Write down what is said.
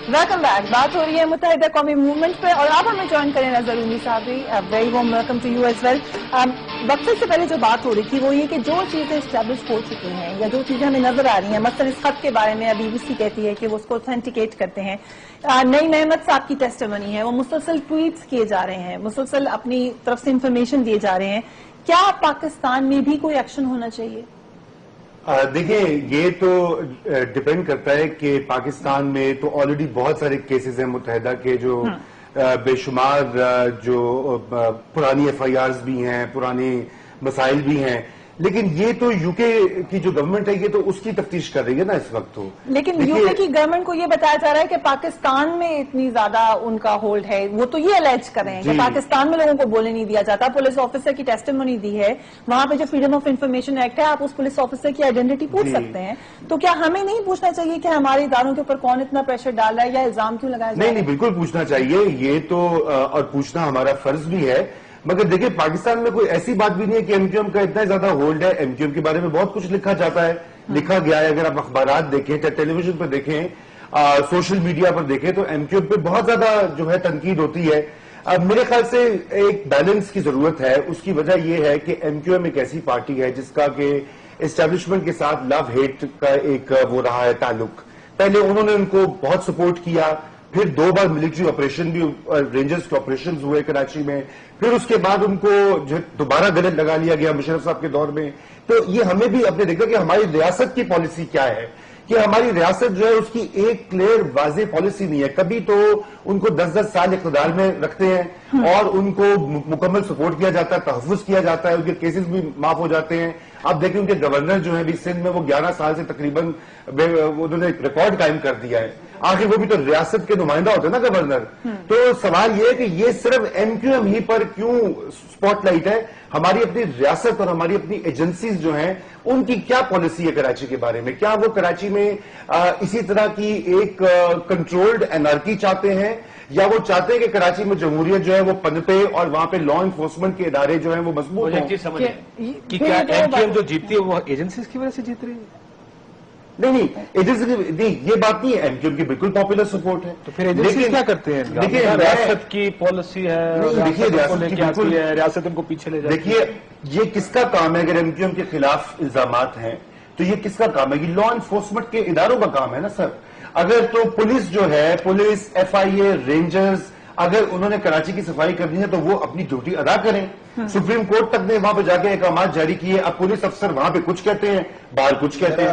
Welcome back. بات ہو رہی ہے متحدہ قومی موومنٹ پہ اور آپ ہمیں جوائن کریں نظر انی صاحب بھی. Very warm welcome to you as well. وقفے سے پہلے جو بات ہو رہی تھی وہ یہ کہ جو چیزیں اسٹیبلش ہو چکی ہیں یا جو چیزیں ہمیں نظر آ رہی ہیں، مثلا اس خط کے بارے میں بی بی سی کہتی ہے کہ وہ اس کو اوتھینٹیکیٹ کرتے ہیں. نئی احمد صاحب کی ٹیسٹیمنی ہے، وہ مسلسل ٹویٹس کیے جا رہے ہیں، مسلسل اپنی طرف سے انفارمیشن دیے جا رہے ہیں. کیا پاکستان میں بھی کوئی ایکشن ہونا چاہیے؟ دیکھیں، یہ تو ڈیپینڈ کرتا ہے کہ پاکستان میں تو آلریڈی بہت سارے کیسز ہیں متحدہ کے، جو بے شمار جو پرانی ایف آئی آرز بھی ہیں، پرانے مسائل بھی ہیں. لیکن یہ تو یو کے کی جو گورنمنٹ ہے یہ تو اس کی تفتیش کر رہی ہے نا اس وقت. تو لیکن یو کے کی گورنمنٹ کو یہ بتایا جا رہا ہے کہ پاکستان میں اتنی زیادہ ان کا ہولڈ ہے. وہ تو یہ الیج کر رہے ہیں کہ پاکستان میں لوگوں کو بولنے نہیں دیا جاتا. پولیس آفیسر کی ٹیسٹیمونی دی ہے وہاں پہ، جو فریڈم آف انفارمیشن ایکٹ ہے، آپ اس پولیس آفیسر کی آئیڈینٹی پوچھ سکتے ہیں. تو کیا ہمیں نہیں پوچھنا چاہیے کہ ہمارے اداروں کے اوپر کون اتنا پریشر ڈال رہا ہے یا الزام کیوں لگایا جا رہا ہے؟ نہیں، بالکل پوچھنا چاہیے، یہ تو اور پوچھنا ہمارا فرض بھی ہے. مگر دیکھیں، پاکستان میں کوئی ایسی بات بھی نہیں ہے کہ ایم کیو ایم کا اتنا زیادہ ہولڈ ہے. ایم کیو ایم کے بارے میں بہت کچھ لکھا جاتا ہے، لکھا گیا ہے. اگر آپ اخبارات دیکھیں، چاہے ٹیلی ویژن پر دیکھیں، سوشل میڈیا پر دیکھیں، تو ایم کیو ایم پہ بہت زیادہ جو ہے تنقید ہوتی ہے. اب میرے خیال سے ایک بیلنس کی ضرورت ہے. اس کی وجہ یہ ہے کہ ایم کیو ایم ایک ایسی پارٹی ہے جس کا کہ اسٹیبلشمنٹ کے ساتھ لو ہیٹ کا ایک وہ رہا ہے تعلق. پہلے انہوں نے ان کو بہت سپورٹ کیا، پھر 2 بار ملٹری آپریشن بھی، رینجرز کے آپریشنز ہوئے کراچی میں، پھر اس کے بعد ان کو جو دوبارہ گلے لگا لیا گیا مشرف صاحب کے دور میں. تو یہ ہمیں بھی اپنے دیکھا کہ ہماری ریاست کی پالیسی کیا ہے، کہ ہماری ریاست جو ہے اس کی ایک کلیئر واضح پالیسی نہیں ہے. کبھی تو ان کو 10 سال اقتدار میں رکھتے ہیں اور ان کو مکمل سپورٹ کیا جاتا ہے، تحفظ کیا جاتا ہے، ان کے کیسز بھی معاف ہو جاتے ہیں. اب دیکھیں ان کے گورنر جو ہیں بھی سندھ میں، وہ 11 سال سے تقریباً انہوں نے ایک ریکارڈ قائم کر دیا ہے. آخر وہ بھی تو ریاست کے نمائندہ ہوتے ہیں نا گورنر. تو سوال یہ ہے کہ یہ صرف ایم کیو ایم ہی پر کیوں سپاٹ لائٹ ہے؟ ہماری اپنی ریاست اور ہماری اپنی ایجنسیز جو ہیں ان کی کیا پالیسی ہے کراچی کے بارے میں؟ کیا وہ کراچی میں اسی طرح کی ایک کنٹرولڈ انارکی چاہتے ہیں، یا وہ چاہتے ہیں کہ کراچی میں جمہوریت جو ہے وہ پنپے اور وہاں پہ لا انفورسمنٹ کے ادارے جو ہیں وہ مضبوط ہوں؟ کہ کیا ایم کیو ایم جو جیتتی ہے وہ ایجنسیز کی وجہ سے جیت رہی ہے؟ نہیں، ایجنسی نہیں، یہ بات نہیں ہے. ایم کیو ایم کی بالکل پاپولر سپورٹ ہے. تو پھر ایجنسیز کیا کرتے ہیں؟ دیکھیے، ریاست کی پالیسی ہے، ریاست ان کو پیچھے لے جاتی ہے. دیکھیے، یہ کس کا کام ہے؟ اگر ایم کیو ایم کے خلاف الزامات ہیں تو یہ کس کا کام ہے؟ یہ لا انفورسمنٹ کے اداروں کا کام ہے نا سر. اگر تو پولیس جو ہے، پولیس، ایف آئی اے، رینجرز، اگر انہوں نے کراچی کی صفائی کرنی ہے تو وہ اپنی ڈیوٹی ادا کریں. سپریم کورٹ تک نے وہاں پہ جا کے احکامات جاری کیے. اب پولیس افسر وہاں پہ کچھ کہتے ہیں، باہر کچھ کہتے ہیں.